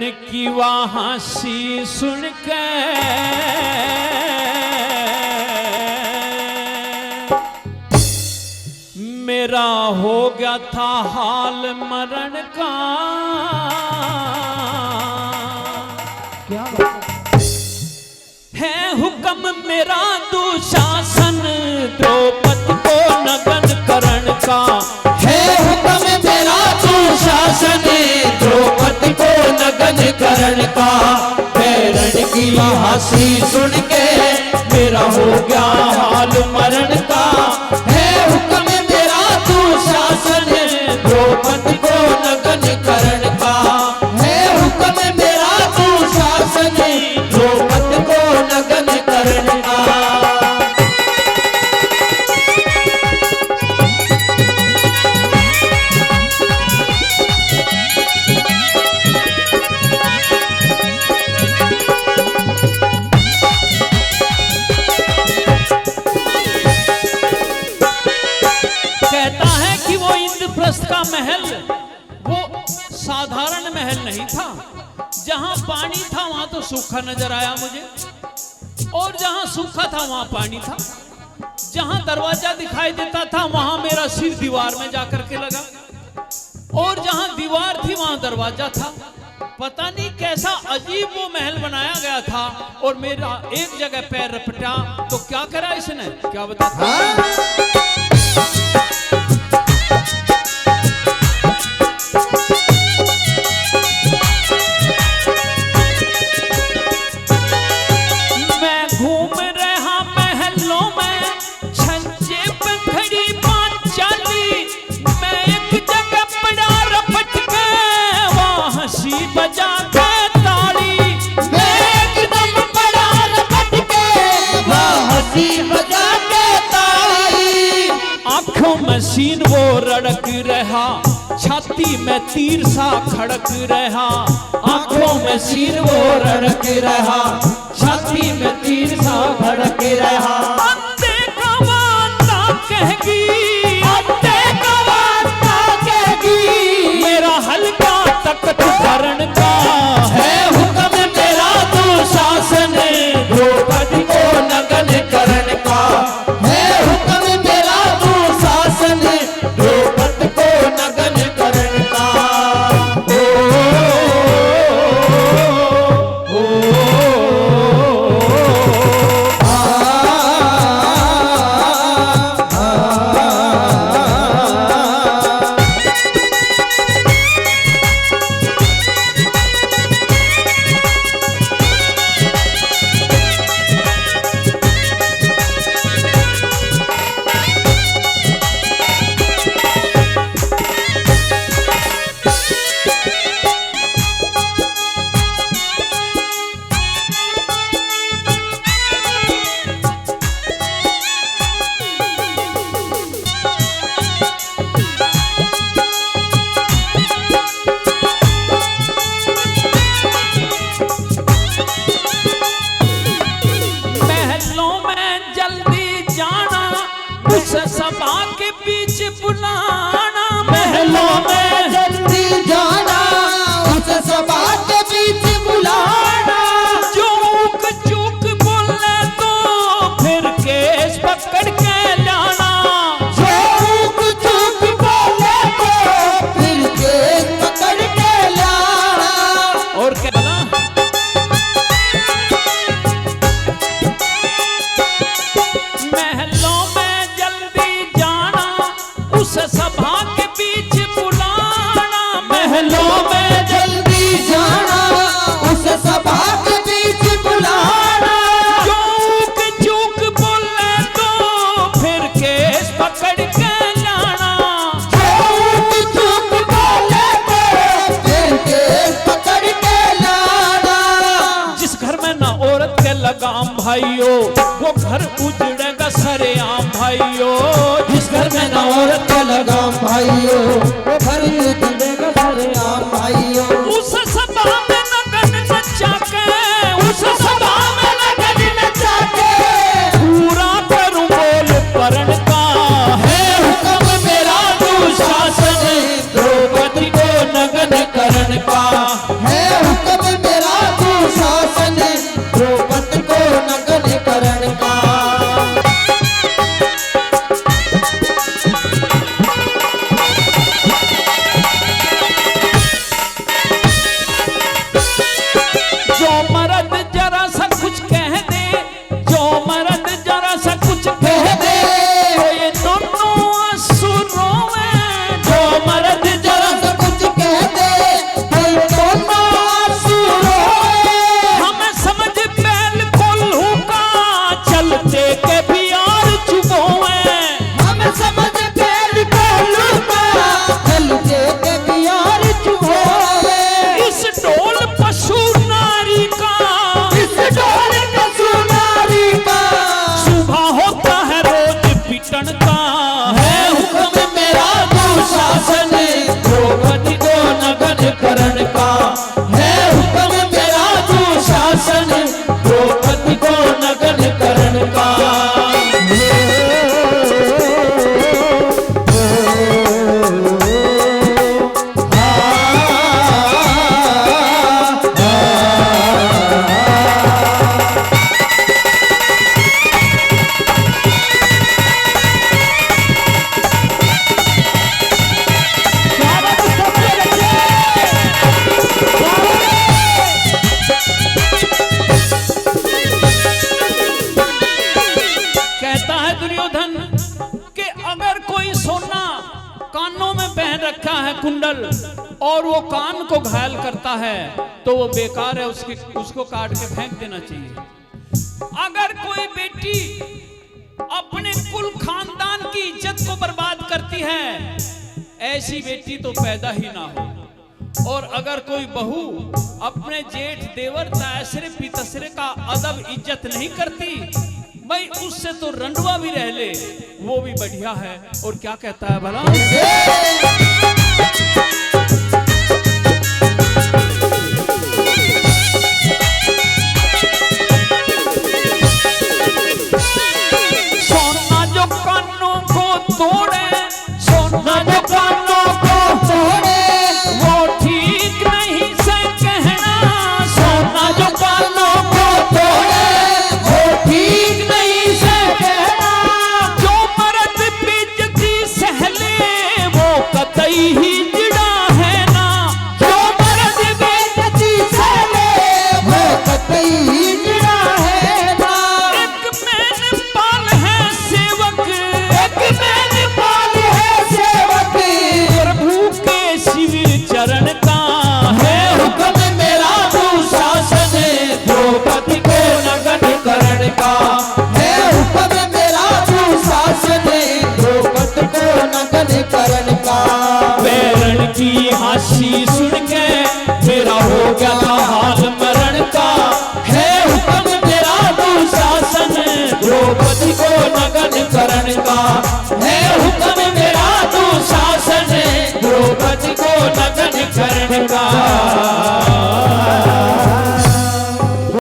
रण की वहां सी सुन के मेरा हो गया था हाल मरण का। क्या है हुक्म मेरा दुशासन द्रौपदी को नगन करण का। है हुक्म मेरा दुशासन द्रौपदी को नगन करण का। रण की हंसी सुन के मेरा हो गया हाल मरण का। है हुक्म मेरा दुशासन द्रौपदी को नगन करण का। है हुक्म मेरा दुशासन द्रौपदी को नगन करण का। कहता है कि वो इंद्रप्रस्थ का महल वो साधारण महल नहीं था। जहां पानी था वहां तो सूखा नजर आया मुझे, और जहां सूखा था वहां पानी था। जहां दरवाजा दिखाई देता था वहां मेरा सिर दीवार में जाकर के लगा, और जहां दीवार थी वहां दरवाजा था। पता नहीं कैसा अजीब वो महल बनाया गया था। और मेरा एक जगह पैर रपटा तो क्या करा इसने, क्या बताता मशीन वो रड़क रहा, छाती में तीर सा खड़क रहा। आंखों में सीन वो रड़क रहा, छाती में तीर सा खड़क रहा। अंधे का वादा कहेगी, अंधे का वादा कहेगी, मेरा हल्का तख्त भरण का। है हुक्म मेरा दुशासन द्रौपदी को नगन करण का। है हुक्म मेरा दुशासन द्रौपदी को नगन करण का। ओ, ओ, ओ, आ, जो मर्द जरा सा कुछ कह दे, जो मर्द जरा सा कुछ कह दे, तो ये दोनों असुरों में। जो मर्द जरा सा कुछ कह दे तो ये दोनों असुरों में। हमें समझ बैल कोल्हू का चलते के भी यार चुभोए। हमें समझ बैल कोल्हू का चलते के भी यार चुभोए। इस ढोल पशु नारी का, इस ढोल पशु नारी का सुबह होता है रोज पिटन का। है हुक्म मेरा दुशासन, द्रौपदी को नग्न करण का। है हुक्म मेरा दुशासन, द्रौपदी को नग्न करण का। कहता है दुर्योधन कि अगर कोई सोना कानों में पहन रखा है कुंडल और वो कान को घायल करता है तो वो बेकार है, उसको काट के फेंक देना चाहिए। अगर कोई बेटी अपने कुल खानदान की इज्जत को बर्बाद करती है, ऐसी बेटी तो पैदा ही ना हो। और अगर कोई बहू अपने जेठ देवर तायसरे पितसरे का अदब इज्जत नहीं करती, भाई उससे तो रंडवा भी रह ले, वो भी बढ़िया है। और क्या कहता है भला?